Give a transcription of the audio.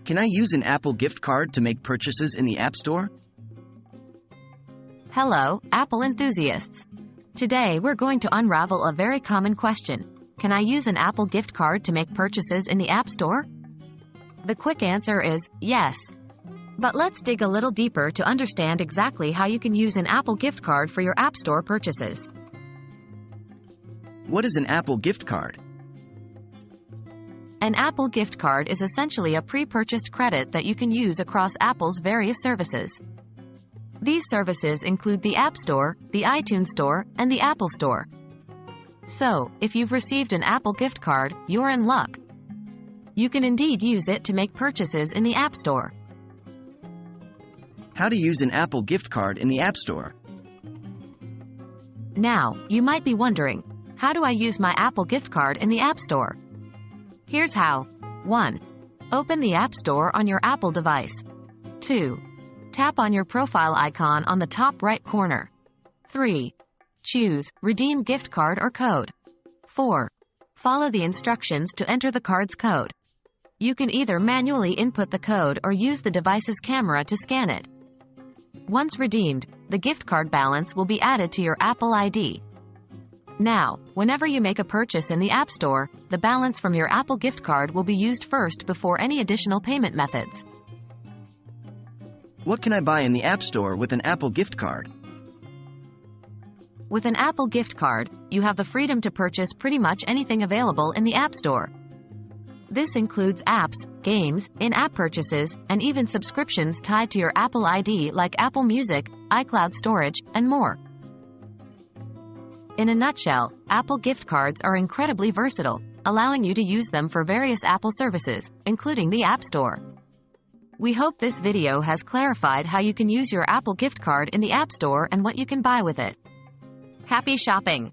Can I use an Apple gift card to make purchases in the App Store? Hello, Apple enthusiasts. Today we're going to unravel a very common question. Can I use an Apple gift card to make purchases in the App Store? The quick answer is yes. But let's dig a little deeper to understand exactly how you can use an Apple gift card for your App Store purchases. What is an Apple gift card? An Apple gift card is essentially a pre-purchased credit that you can use across Apple's various services. These services include the App Store, the iTunes Store, and the Apple Store. So, if you've received an Apple gift card, you're in luck. You can indeed use it to make purchases in the App Store. How to use an Apple gift card in the App Store? Now, you might be wondering, how do I use my Apple gift card in the App Store? Here's how. 1. Open the App Store on your Apple device. 2. Tap on your profile icon on the top right corner. 3. Choose Redeem Gift Card or Code. 4. Follow the instructions to enter the card's code. You can either manually input the code or use the device's camera to scan it. Once redeemed, the gift card balance will be added to your Apple ID. Now, whenever you make a purchase in the App Store, the balance from your Apple gift card will be used first before any additional payment methods. What can I buy in the App Store with an Apple gift card? With an Apple gift card, you have the freedom to purchase pretty much anything available in the App Store. This includes apps, games, in-app purchases, and even subscriptions tied to your Apple ID like Apple Music, iCloud storage, and more. In a nutshell, Apple gift cards are incredibly versatile, allowing you to use them for various Apple services, including the App Store. We hope this video has clarified how you can use your Apple gift card in the App Store and what you can buy with it. Happy shopping!